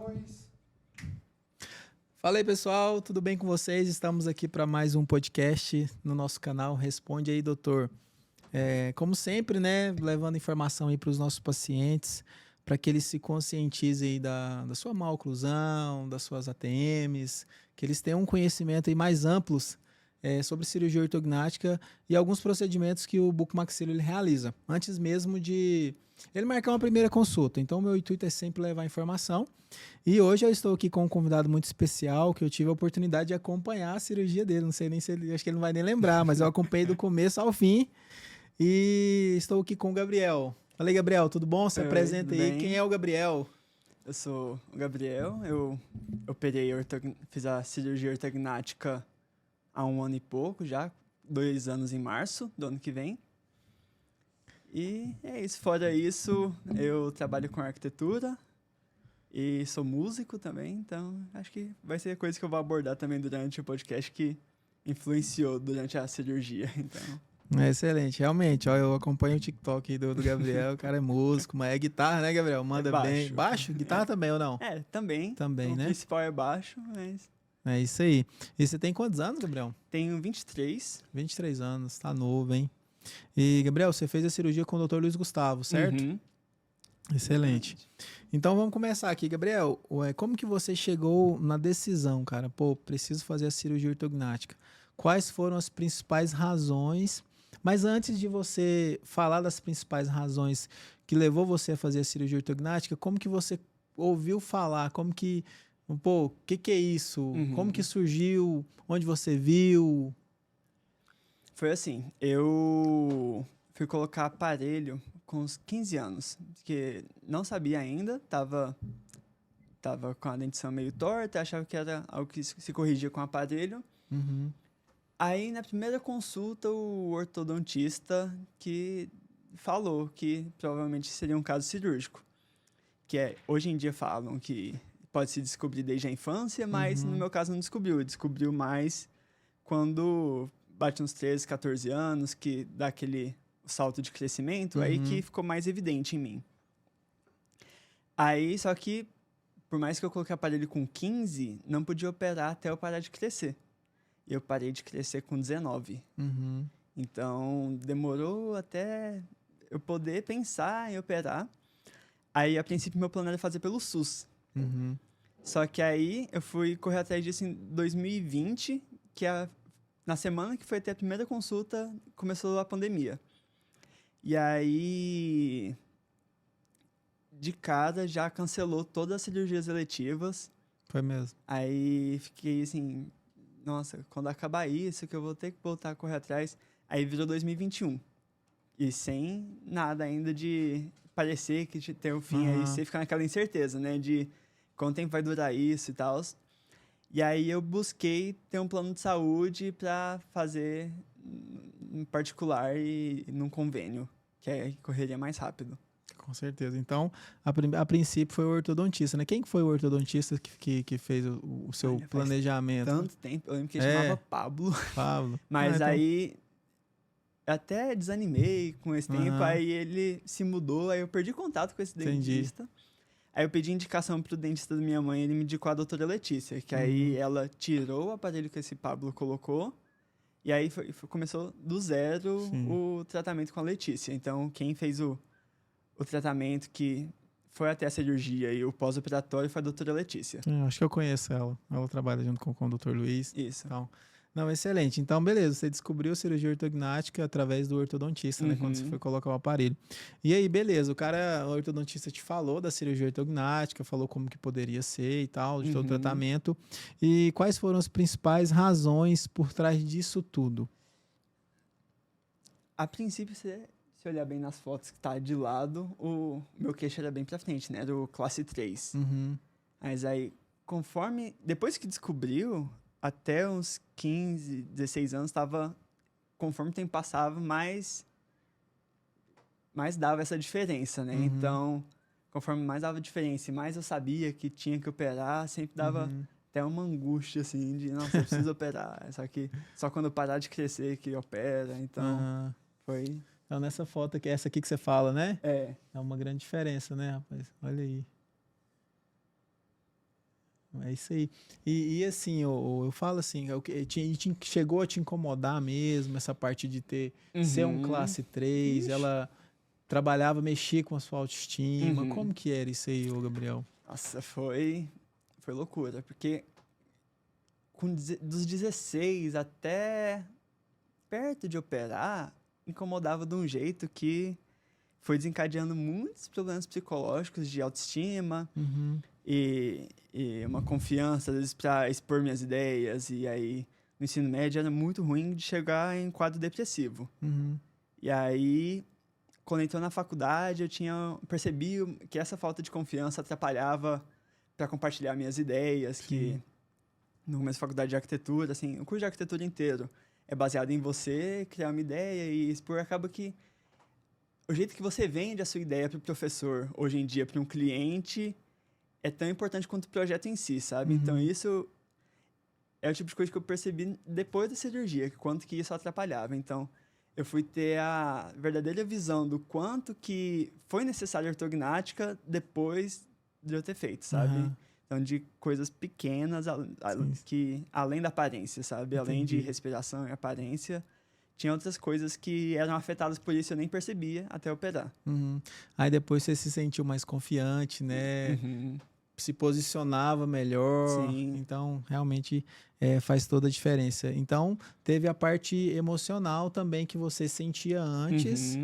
dois. Fala aí, pessoal, tudo bem com vocês? Estamos aqui para mais um podcast no nosso canal Responde aí, doutor. Como sempre, né, levando informação aí para os nossos pacientes, para que eles se conscientizem aí da sua má oclusão, das suas ATMs, que eles tenham um conhecimento aí mais amplos sobre cirurgia ortognática e alguns procedimentos que o bucomaxilo ele realiza, antes mesmo de ele marcar uma primeira consulta. Então, o meu intuito é sempre levar informação. E hoje eu estou aqui com um convidado muito especial, que eu tive a oportunidade de acompanhar a cirurgia dele. Não sei nem se ele, acho que ele não vai nem lembrar, mas eu acompanhei do começo ao fim. E estou aqui com o Gabriel. Fala aí, Gabriel, tudo bom? Se apresenta aí. Bem? Quem é o Gabriel? Eu sou o Gabriel, eu fiz a cirurgia ortognática há 1 ano e pouco já, 2 anos em março do ano que vem. E é isso, fora isso, eu trabalho com arquitetura e sou músico também, então acho que vai ser coisa que eu vou abordar também durante o podcast que influenciou durante a cirurgia, então... Excelente, realmente, ó, eu acompanho o TikTok aí do Gabriel, o cara é músico, mas é guitarra, né, Gabriel? Manda baixo. bem. Baixo? Guitarra também ou não? Também. Também, né? O principal é baixo, mas... É isso aí. E você tem quantos anos, Gabriel? Tenho 23. 23 anos, tá novo, hein? E, Gabriel, você fez a cirurgia com o Dr. Luiz Gustavo, certo? Uhum. Excelente. Então vamos começar aqui, Gabriel. Como que você chegou na decisão, cara? Pô, preciso fazer a cirurgia ortognática. Quais foram as principais razões? Mas antes de você falar das principais razões que levou você a fazer a cirurgia ortognática, como que você ouviu falar? Como que, pô, o que é isso? Uhum. Como que surgiu? Onde você viu? Foi assim, eu fui colocar aparelho com uns 15 anos, porque não sabia ainda, tava com a dentição meio torta, achava que era algo que se corrigia com o aparelho. Uhum. Aí, na primeira consulta, o ortodontista que falou que provavelmente seria um caso cirúrgico, que hoje em dia falam que pode se descobrir desde a infância, mas no meu caso não descobriu mais quando bate uns 13, 14 anos, que dá aquele salto de crescimento, aí que ficou mais evidente em mim. Aí, só que, por mais que eu coloquei aparelho com 15, não podia operar até eu parar de crescer. E eu parei de crescer com 19. Uhum. Então, demorou até eu poder pensar em operar. Aí, a princípio, meu plano era fazer pelo SUS. Uhum. Só que aí, eu fui correr atrás disso em 2020, que na semana que foi até a primeira consulta, começou a pandemia. E aí, de cara, já cancelou todas as cirurgias eletivas. Foi mesmo. Aí, fiquei assim, nossa, quando acabar isso, que eu vou ter que voltar a correr atrás. Aí, virou 2021. E sem nada ainda de parecer que tem o fim. Aí, você fica naquela incerteza, né? De quanto tempo vai durar isso e tal. E aí eu busquei ter um plano de saúde para fazer em particular e num convênio, que aí correria mais rápido. Com certeza. Então, a princípio foi o ortodontista, né? Quem que foi o ortodontista que fez o seu planejamento? Tanto tempo, eu lembro que ele chamava Pablo. Pablo. Mas então... aí até desanimei com esse tempo, aí ele se mudou, aí eu perdi contato com esse dentista. Aí eu pedi indicação pro dentista da minha mãe, ele me indicou a doutora Letícia, que aí ela tirou o aparelho que esse Pablo colocou, e aí começou do zero o tratamento com a Letícia. Então, quem fez o tratamento que foi até a cirurgia e o pós-operatório foi a doutora Letícia. Acho que eu conheço ela. Ela trabalha junto com o Dr. Luiz. Isso. Então, não, excelente. Então, beleza. Você descobriu a cirurgia ortognática através do ortodontista, né? Quando você foi colocar o aparelho. E aí, beleza. O ortodontista te falou da cirurgia ortognática, falou como que poderia ser e tal, de todo o tratamento. E quais foram as principais razões por trás disso tudo? A princípio, se olhar bem nas fotos que tá de lado, o meu queixo era bem pra frente, né? Era o classe 3. Mas aí, depois que descobriu, até uns 15, 16 anos, conforme o tempo passava, mais dava essa diferença, né? Então, conforme mais dava diferença e mais eu sabia que tinha que operar, sempre dava até uma angústia, assim, de, nossa, eu preciso operar. Só que só quando eu parar de crescer que opera, então foi... Então, nessa foto aqui, essa aqui que você fala, né? É uma grande diferença, né, rapaz? Olha aí. É isso aí. E assim, eu falo assim, chegou a te incomodar mesmo, essa parte de ser um classe 3, Ixi. ela trabalhava, mexia com a sua autoestima. Uhum. Como que era isso aí, ô Gabriel? Nossa, foi loucura, porque dos 16 até perto de operar, incomodava de um jeito que foi desencadeando muitos problemas psicológicos de autoestima e uma confiança, às vezes, para expor minhas ideias. E aí, no ensino médio, era muito ruim de chegar em quadro depressivo. E aí, quando entrou na faculdade, percebi que essa falta de confiança atrapalhava para compartilhar minhas ideias, que no começo da faculdade de arquitetura, assim, o curso de arquitetura inteiro é baseado em você criar uma ideia e expor. Acaba que o jeito que você vende a sua ideia para o professor, hoje em dia, para um cliente, é tão importante quanto o projeto em si, sabe? Então, isso é o tipo de coisa que eu percebi depois da cirurgia, quanto que isso atrapalhava. Então, eu fui ter a verdadeira visão do quanto que foi necessária a ortognática depois de eu ter feito, sabe? Então, de coisas pequenas que além da aparência, sabe? Entendi. Além de respiração e aparência, tinha outras coisas que eram afetadas por isso e eu nem percebia até operar. Aí depois você se sentiu mais confiante, né? Se posicionava melhor. Sim. Então, realmente faz toda a diferença. Então, teve a parte emocional também que você sentia antes.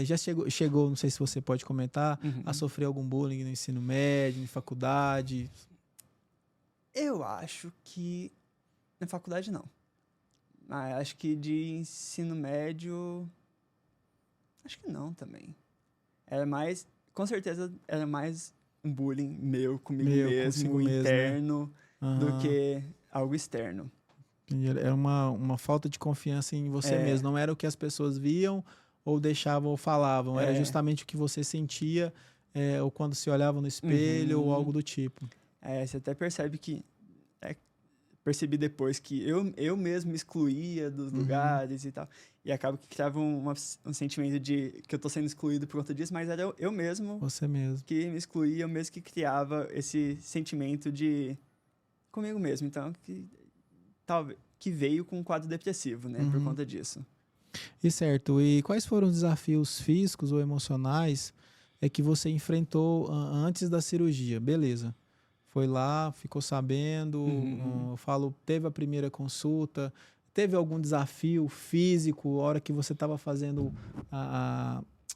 Já chegou, não sei se você pode comentar, a sofrer algum bullying no ensino médio, em faculdade? Eu acho que na faculdade não. Mas acho que de ensino médio, acho que não também. Era mais, com certeza, era mais um bullying meu comigo mesmo, interno, né? do que algo externo. Era uma falta de confiança em você mesmo. Não era o que as pessoas viam ou deixavam ou falavam. Era justamente o que você sentia ou quando se olhava no espelho ou algo do tipo. Você até percebe que... percebi depois que eu mesmo me excluía dos lugares e tal. E acaba que criava um sentimento de que eu tô sendo excluído por conta disso, mas era eu mesmo... Você mesmo. Que me excluía, eu mesmo que criava esse sentimento de... comigo mesmo. Então, que veio com um quadro depressivo, né? Por conta disso. E certo. E quais foram os desafios físicos ou emocionais que você enfrentou antes da cirurgia? Beleza. Foi lá, ficou sabendo, teve a primeira consulta, teve algum desafio físico, a hora que você estava fazendo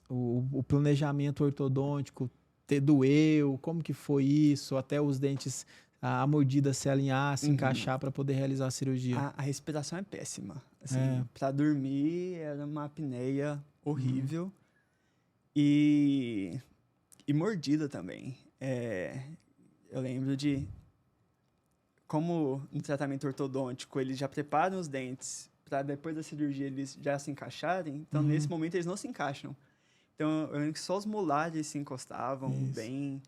o planejamento ortodôntico, doeu, como que foi isso, até os dentes, a mordida se alinhar, se encaixar para poder realizar a cirurgia? A respiração é péssima. Assim, para dormir era uma apneia horrível e mordida também. Eu lembro de como no tratamento ortodôntico eles já preparam os dentes para depois da cirurgia eles já se encaixarem. Então, nesse momento, eles não se encaixam. Então, eu lembro que só os molares se encostavam bem.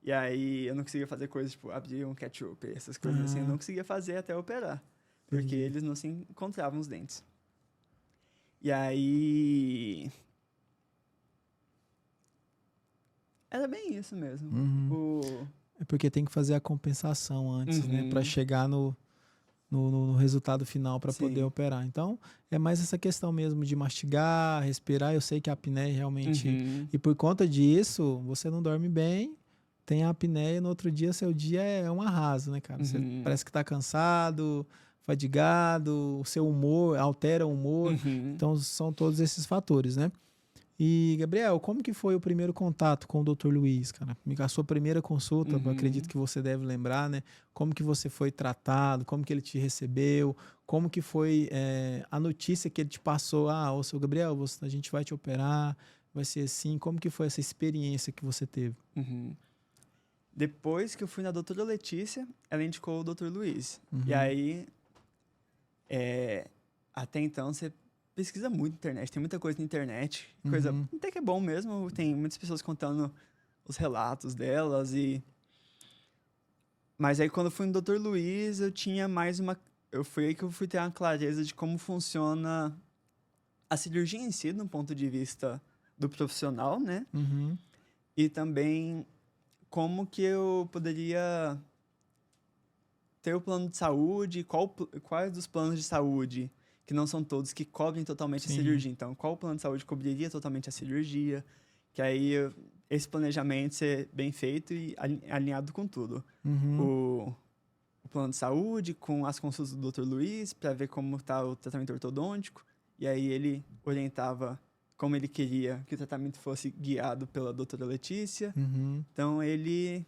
E aí, eu não conseguia fazer coisas tipo abrir um ketchup, essas coisas assim. Eu não conseguia fazer até operar. Porque eles não se encontravam os dentes. E aí... era bem isso mesmo. É porque tem que fazer a compensação antes, né? Para chegar no resultado final para poder operar. Então, é mais essa questão mesmo de mastigar, respirar. Eu sei que a apneia realmente... E por conta disso, você não dorme bem, tem a apneia, no outro dia, seu dia é um arraso, né, cara? Você parece que tá cansado, fadigado, o seu humor, altera o humor. Então, são todos esses fatores, né? E, Gabriel, como que foi o primeiro contato com o Dr. Luiz, cara? A sua primeira consulta, acredito que você deve lembrar, né? Como que você foi tratado, como que ele te recebeu, como que foi a notícia que ele te passou, ô, seu Gabriel, a gente vai te operar, vai ser assim, como que foi essa experiência que você teve? Depois que eu fui na doutora Letícia, ela indicou o Dr. Luiz. E aí, até então, você pesquisa muito na internet, tem muita coisa na internet, coisa até que é bom mesmo, tem muitas pessoas contando os relatos delas mas aí quando eu fui no Dr. Luiz, eu tinha mais foi aí que eu fui ter uma clareza de como funciona a cirurgia em si, do ponto de vista do profissional, né? E também como que eu poderia ter o plano de saúde, quais dos planos de saúde, que não são todos, que cobrem totalmente a cirurgia. Então, qual plano de saúde cobriria totalmente a cirurgia? Que aí esse planejamento ser bem feito e alinhado com tudo. O plano de saúde, com as consultas do Dr. Luiz, para ver como está o tratamento ortodôntico. E aí ele orientava como ele queria que o tratamento fosse guiado pela doutora Letícia. Então, ele,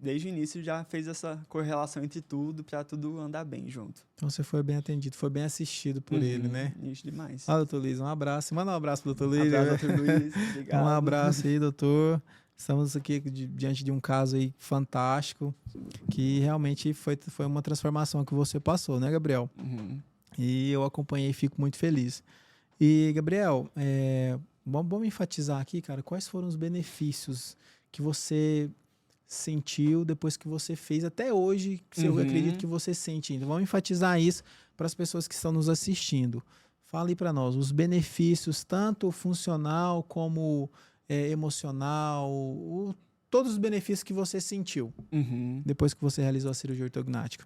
desde o início, já fez essa correlação entre tudo, para tudo andar bem junto. Então, você foi bem atendido, foi bem assistido por ele, né? Isso demais. Doutor Luiz, um abraço. Manda um abraço pro doutor Luiz. Um abraço, doutor Luiz. Obrigado. Um abraço aí, doutor. Estamos aqui diante de um caso aí fantástico, que realmente foi uma transformação que você passou, né, Gabriel? E eu acompanhei e fico muito feliz. E, Gabriel, vamos enfatizar aqui, cara, quais foram os benefícios que você sentiu depois que você fez até hoje, que eu acredito que você sente ainda. Vamos enfatizar isso para as pessoas que estão nos assistindo. Fale para nós os benefícios, tanto funcional como emocional, todos os benefícios que você sentiu depois que você realizou a cirurgia ortognática.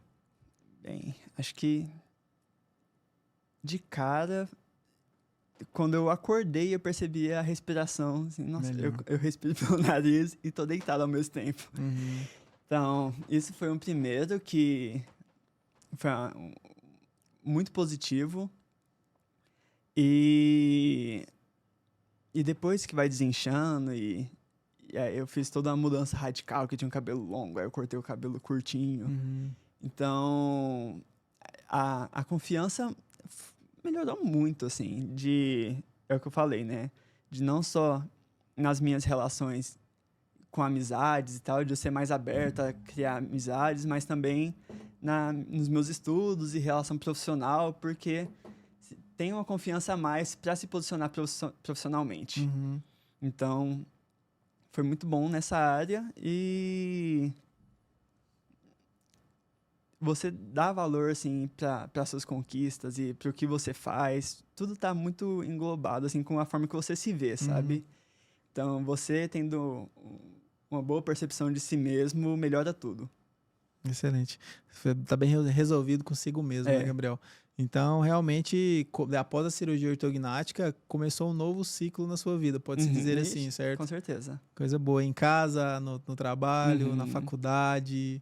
Bem, acho que de cara, quando eu acordei, eu percebi a respiração. Assim, nossa, eu respiro pelo nariz e tô deitado ao mesmo tempo. Então, isso foi um primeiro que foi muito positivo. E depois que vai desinchando e aí eu fiz toda uma mudança radical, que eu tinha um cabelo longo, aí eu cortei o cabelo curtinho. Então, a confiança melhorou muito, assim, é o que eu falei, né? De não só nas minhas relações com amizades e tal, de eu ser mais aberta a criar amizades, mas também nos meus estudos e relação profissional, porque tem uma confiança a mais para se posicionar profissionalmente. Então, foi muito bom nessa área e você dá valor, assim, para suas conquistas e para o que você faz. Tudo tá muito englobado, assim, com a forma que você se vê, sabe? Então, você tendo uma boa percepção de si mesmo, melhora tudo. Excelente. Tá bem resolvido consigo mesmo, né, Gabriel? Então, realmente, após a cirurgia ortognática, começou um novo ciclo na sua vida, pode-se dizer assim, certo? Com certeza. Coisa boa, em casa, no trabalho, na faculdade...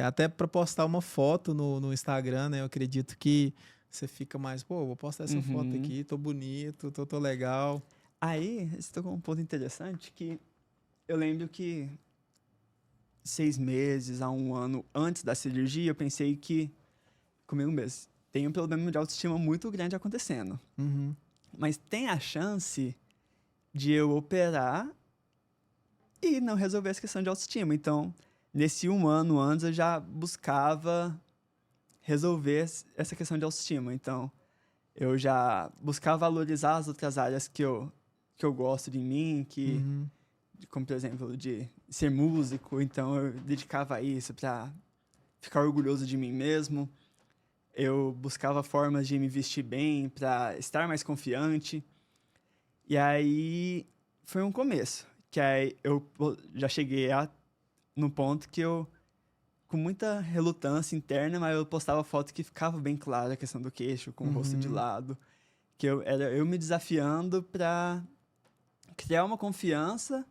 até para postar uma foto no Instagram, né? Eu acredito que você fica mais, vou postar essa foto aqui, tô bonito, tô legal. Aí, você tocou um ponto interessante que eu lembro que 6 meses a 1 ano antes da cirurgia, eu pensei que, comigo mesmo, tem um problema de autoestima muito grande acontecendo. Mas tem a chance de eu operar e não resolver essa questão de autoestima. Então, nesse 1 ano antes, eu já buscava resolver essa questão de autoestima. Então, eu já buscava valorizar as outras áreas que eu gosto de mim, como, por exemplo, de ser músico. Então, eu dedicava a isso para ficar orgulhoso de mim mesmo. Eu buscava formas de me vestir bem para estar mais confiante. E aí, foi um começo. Que aí, eu já cheguei no ponto que eu, com muita relutância interna, mas eu postava foto que ficava bem clara a questão do queixo, com o rosto de lado. Que era eu me desafiando para criar uma confiança,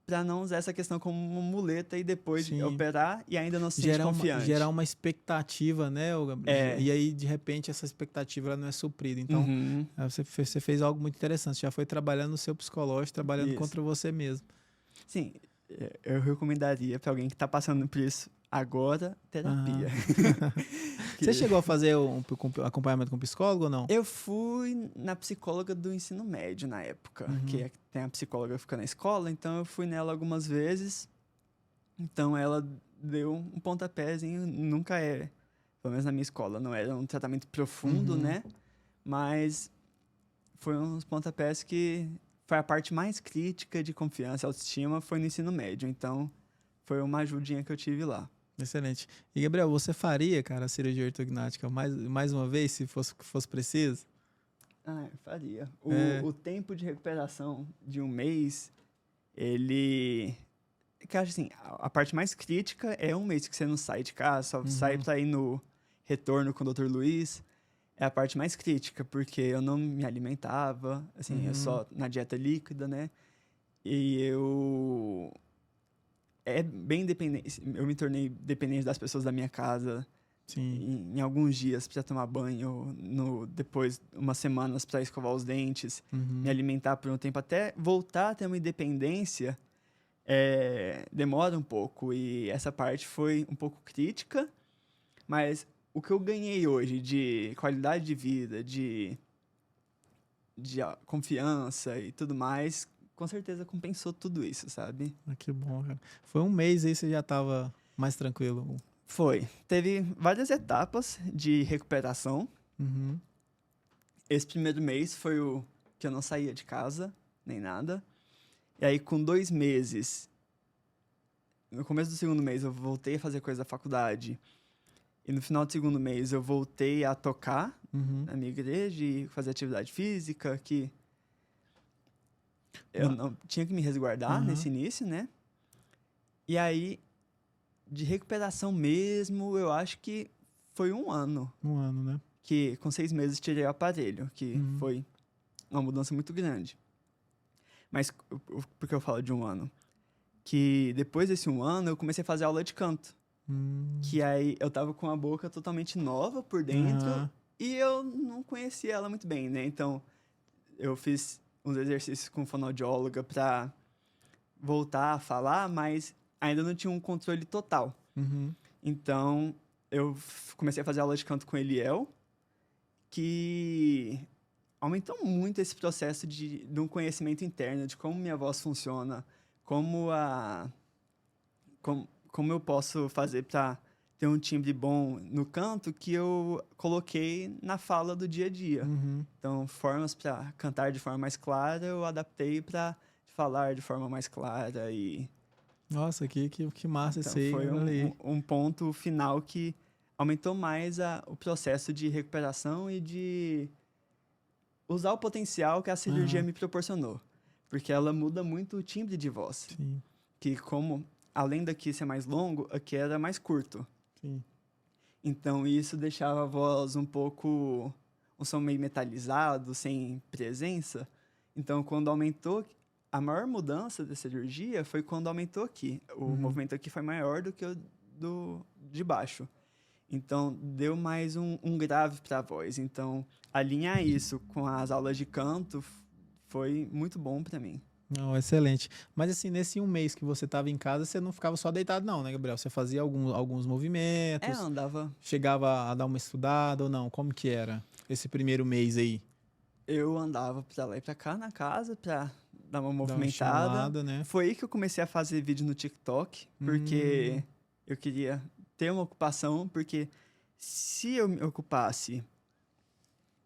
para não usar essa questão como uma muleta e depois de operar e ainda não se sentir confiante. Gerar uma expectativa, né? E aí, de repente, essa expectativa ela não é suprida. Então, você fez algo muito interessante. Já foi trabalhando no seu psicológico, trabalhando contra você mesmo. Sim, eu recomendaria para alguém que está passando por isso agora, terapia. Você chegou a fazer um acompanhamento com psicólogo ou não? Eu fui na psicóloga do ensino médio na época, que tem a psicóloga que fica na escola, então eu fui nela algumas vezes. Então ela deu um pontapézinho, nunca pelo menos na minha escola, não era um tratamento profundo, né? Mas foi uns pontapés que foi a parte mais crítica de confiança e autoestima, foi no ensino médio. Então foi uma ajudinha que eu tive lá. Excelente. E, Gabriel, você faria, cara, a cirurgia ortognática mais uma vez, se fosse preciso? Eu faria. O tempo de recuperação de 1 mês, ele que eu acho assim, a parte mais crítica é um mês que você não sai de casa, só sai pra ir no retorno com o Dr. Luiz. É a parte mais crítica, porque eu não me alimentava, assim, eu só na dieta líquida, né? E eu... É bem dependente, eu me tornei dependente das pessoas da minha casa em alguns dias para tomar banho, depois umas semanas para escovar os dentes, me alimentar por um tempo, até voltar a ter uma independência, demora um pouco. E essa parte foi um pouco crítica, mas o que eu ganhei hoje de qualidade de vida, de confiança e tudo mais, com certeza compensou tudo isso, sabe? Ah, que bom, cara. Foi um mês aí, você já tava mais tranquilo? Foi. Teve várias etapas de recuperação. Esse primeiro mês foi o que eu não saía de casa, nem nada. E aí, com 2 meses, no começo do segundo mês, eu voltei a fazer coisa da faculdade. E no final do segundo mês, eu voltei a tocar na minha igreja e fazer atividade física, que eu não tinha que me resguardar nesse início, né? E aí, de recuperação mesmo, eu acho que foi 1 ano. 1 ano, né? Que com 6 meses tirei o aparelho, que foi uma mudança muito grande. Mas por que eu falo de 1 ano? Que depois desse 1 ano, eu comecei a fazer aula de canto. Que aí eu tava com a boca totalmente nova por dentro e eu não conhecia ela muito bem, né? Então, eu fiz uns exercícios com fonoaudióloga pra voltar a falar, mas ainda não tinha um controle total. Então, eu comecei a fazer aula de canto com Eliel, que aumentou muito esse processo de um conhecimento interno, de como minha voz funciona, como eu posso fazer para ter um timbre bom no canto, que eu coloquei na fala do dia a dia. Então, formas para cantar de forma mais clara, eu adaptei para falar de forma mais clara. E nossa, que massa então, esse aí. foi um ponto final que aumentou mais o processo de recuperação e de usar o potencial que a cirurgia me proporcionou. Porque ela muda muito o timbre de voz. Sim. Que como, além daqui ser mais longo, aqui era mais curto. Sim. Então, isso deixava a voz um som meio metalizado, sem presença. Então, quando aumentou, a maior mudança da cirurgia foi quando aumentou aqui. O movimento aqui foi maior do que o de baixo. Então, deu mais um grave para a voz. Então, alinhar isso com as aulas de canto foi muito bom para mim. Não, excelente. Mas assim, nesse 1 mês que você estava em casa, você não ficava só deitado não, né, Gabriel? Você fazia alguns movimentos. Andava. Chegava a dar uma estudada ou não? Como que era esse primeiro mês aí? Eu andava pra lá e pra cá na casa pra dar uma Dar uma movimentada. estimulada, né? Foi aí que eu comecei a fazer vídeo no TikTok, porque eu queria ter uma ocupação, porque se eu me ocupasse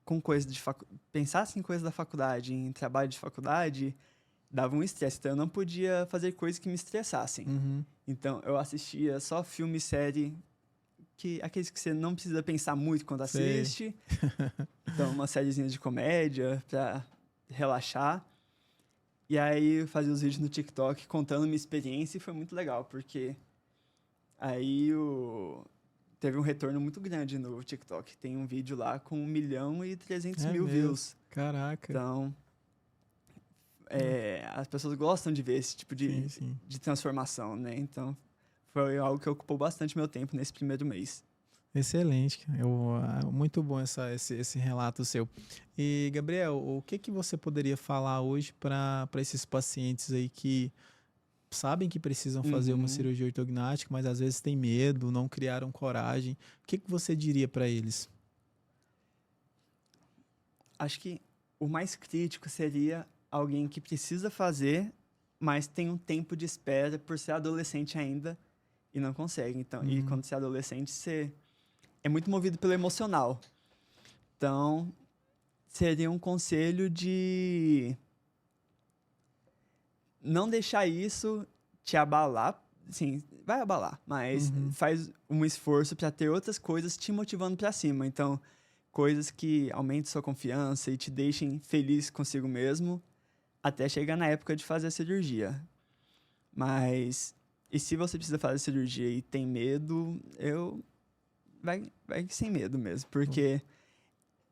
com coisa pensasse em coisa da faculdade, em trabalho de faculdade, dava um estresse. Então eu não podia fazer coisas que me estressassem. Então eu assistia só filme e série, aqueles que você não precisa pensar muito quando assiste. Então uma sériezinha de comédia pra relaxar. E aí eu fazia os vídeos no TikTok contando minha experiência e foi muito legal, porque aí teve um retorno muito grande no TikTok. Tem um vídeo lá com 1.300.000 views. Caraca. Então, as pessoas gostam de ver esse tipo de transformação, né? Então, foi algo que ocupou bastante meu tempo nesse primeiro mês. Excelente. Muito bom esse relato seu. E, Gabriel, o que você poderia falar hoje para esses pacientes aí que sabem que precisam fazer uma cirurgia ortognática, mas às vezes têm medo, não criaram coragem? O que você diria para eles? Acho que o mais crítico seria alguém que precisa fazer, mas tem um tempo de espera por ser adolescente ainda e não consegue. Então, e quando você é adolescente, você é muito movido pelo emocional. Então, seria um conselho de não deixar isso te abalar. Sim, vai abalar, mas faz um esforço para ter outras coisas te motivando para cima. Então, coisas que aumentem sua confiança e te deixem feliz consigo mesmo até chegar na época de fazer a cirurgia. Mas E se você precisa fazer cirurgia e tem medo, vai sem medo mesmo, porque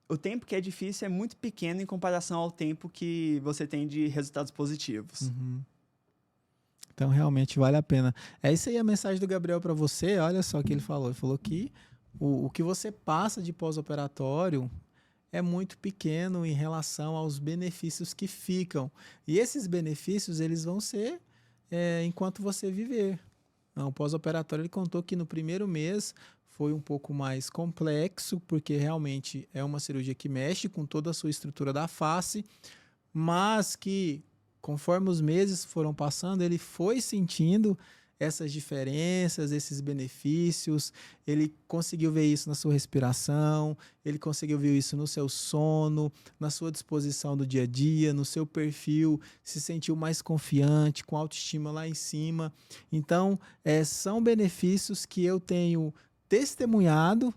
o tempo que é difícil é muito pequeno em comparação ao tempo que você tem de resultados positivos. Uhum. Então, realmente vale a pena. É isso aí a mensagem do Gabriel para você. Olha só o que ele falou. Ele falou que o que você passa de pós-operatório é muito pequeno em relação aos benefícios que ficam. E esses benefícios, eles vão ser enquanto você viver. O pós-operatório, ele contou que no primeiro mês foi um pouco mais complexo, porque realmente é uma cirurgia que mexe com toda a sua estrutura da face, mas que conforme os meses foram passando, ele foi sentindo essas diferenças, esses benefícios, ele conseguiu ver isso na sua respiração, ele conseguiu ver isso no seu sono, na sua disposição do dia a dia, no seu perfil, se sentiu mais confiante, com autoestima lá em cima. Então, são benefícios que eu tenho testemunhado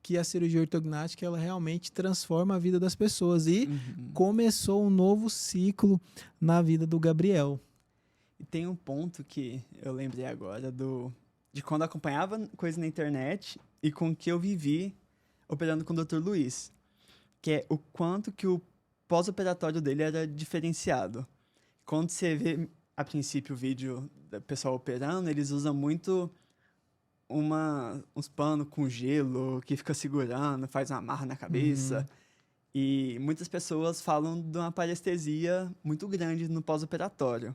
que a cirurgia ortognática ela realmente transforma a vida das pessoas e começou um novo ciclo na vida do Gabriel. E tem um ponto que eu lembrei agora de quando acompanhava coisa na internet e com o que eu vivi operando com o Dr. Luiz, que é o quanto que o pós-operatório dele era diferenciado. Quando você vê, a princípio, o vídeo do pessoal operando, eles usam muito uns panos com gelo que fica segurando, faz uma amarra na cabeça. E muitas pessoas falam de uma parestesia muito grande no pós-operatório.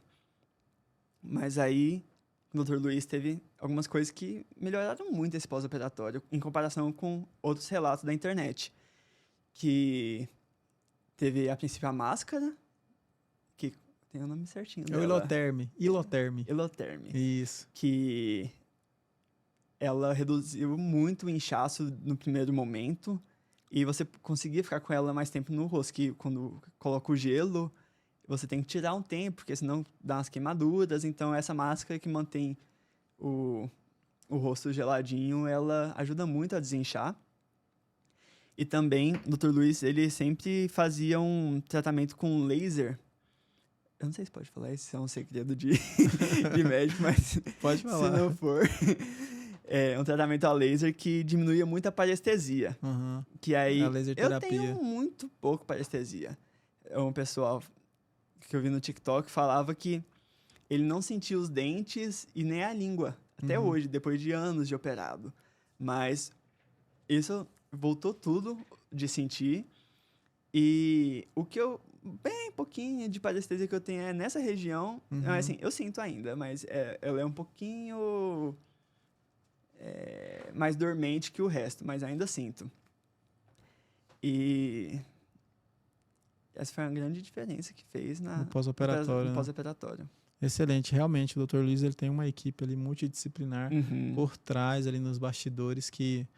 Mas aí, o Dr. Luiz teve algumas coisas que melhoraram muito esse pós-operatório, em comparação com outros relatos da internet. Que teve, a princípio, a máscara, que tem o nome certinho dela. É o Iloterme. Iloterme. Isso. Que ela reduziu muito o inchaço no primeiro momento, e você conseguia ficar com ela mais tempo no rosto, que quando coloca o gelo, você tem que tirar um tempo, porque senão dá umas queimaduras. Então, essa máscara que mantém o rosto geladinho, ela ajuda muito a desinchar. E também, o Dr. Luiz, ele sempre fazia um tratamento com laser. Eu não sei se pode falar, isso é um segredo de médico, mas pode falar. Se não for... É um tratamento a laser que diminuía muito a parestesia. Que aí, a laser terapia. Eu tenho muito pouco parestesia. Um pessoal que eu vi no TikTok falava que ele não sentia os dentes e nem a língua. Até hoje, depois de anos de operado. Mas isso voltou tudo de sentir. E o que bem pouquinho de parestesia que eu tenho é nessa região. Assim, eu sinto ainda, mas ela é um pouquinho mais dormente que o resto, mas ainda sinto. E essa foi uma grande diferença que fez no pós-operatório. Excelente, realmente o Dr. Luiz ele tem uma equipe ali multidisciplinar por trás ali nos bastidores que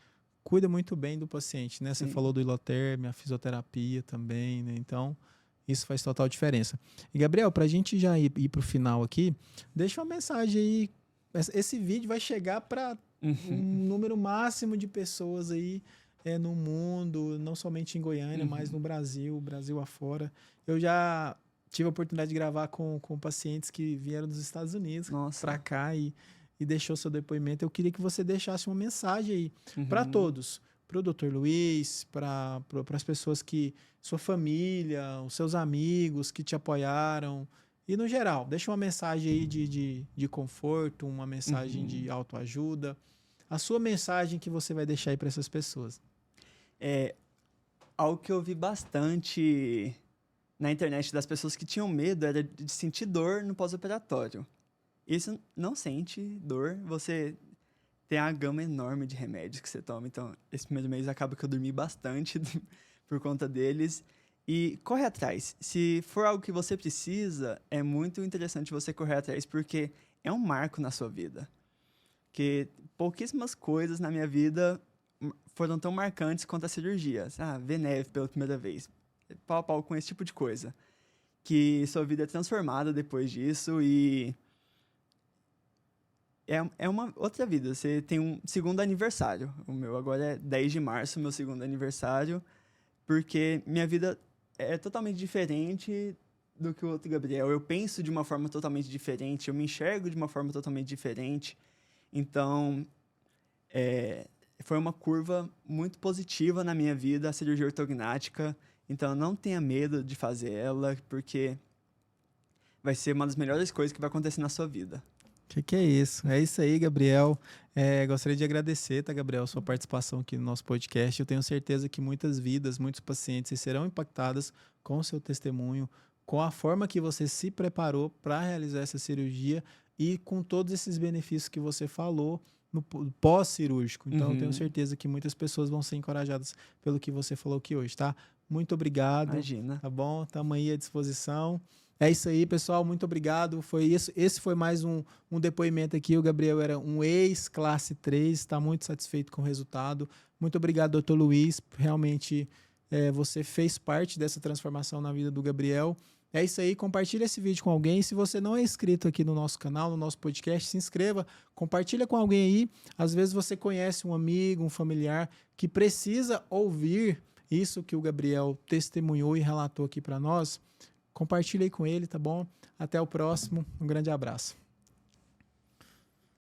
cuida muito bem do paciente, né? Você falou do Iloterme, a fisioterapia também, né? Então isso faz total diferença. E Gabriel, para a gente já ir para o final aqui, deixa uma mensagem aí. Esse vídeo vai chegar para um número máximo de pessoas aí no mundo, não somente em Goiânia, mas no Brasil afora. Eu já tive a oportunidade de gravar com pacientes que vieram dos Estados Unidos para cá e deixou seu depoimento. Eu queria que você deixasse uma mensagem aí para todos, para o Dr. Luiz, para as pessoas sua família, os seus amigos que te apoiaram. E, no geral, deixa uma mensagem aí de conforto, uma mensagem de autoajuda. A sua mensagem que você vai deixar aí para essas pessoas. Algo que eu vi bastante na internet das pessoas que tinham medo era de sentir dor no pós-operatório. Isso não sente dor, você tem a gama enorme de remédios que você toma. Então, esse primeiro mês acaba que eu dormi bastante por conta deles. E corre atrás. Se for algo que você precisa, é muito interessante você correr atrás, porque é um marco na sua vida. Porque pouquíssimas coisas na minha vida foram tão marcantes quanto a cirurgia. Ver neve pela primeira vez. Pau a pau com esse tipo de coisa. Que sua vida é transformada depois disso e... É uma outra vida. Você tem um segundo aniversário. O meu agora é 10 de março, meu segundo aniversário. Porque minha vida é totalmente diferente do que o outro Gabriel. Eu penso de uma forma totalmente diferente, eu me enxergo de uma forma totalmente diferente. Então, foi uma curva muito positiva na minha vida, a cirurgia ortognática. Então, não tenha medo de fazer ela, porque vai ser uma das melhores coisas que vai acontecer na sua vida. Que é isso? É isso aí, Gabriel. Gostaria de agradecer, tá, Gabriel, sua participação aqui no nosso podcast. Eu tenho certeza que muitas vidas, muitos pacientes serão impactadas com o seu testemunho, com a forma que você se preparou para realizar essa cirurgia e com todos esses benefícios que você falou no pós-cirúrgico. Então, eu tenho certeza que muitas pessoas vão ser encorajadas pelo que você falou aqui hoje, tá? Muito obrigado. Imagina. Tá bom? Estamos aí à disposição. É isso aí, pessoal. Muito obrigado. Esse foi mais um depoimento aqui. O Gabriel era um ex-classe 3, está muito satisfeito com o resultado. Muito obrigado, doutor Luiz. Realmente, você fez parte dessa transformação na vida do Gabriel. É isso aí. Compartilha esse vídeo com alguém. Se você não é inscrito aqui no nosso canal, no nosso podcast, se inscreva. Compartilha com alguém aí. Às vezes você conhece um amigo, um familiar que precisa ouvir isso que o Gabriel testemunhou e relatou aqui para nós. Compartilhe aí com ele, tá bom? Até o próximo. Um grande abraço.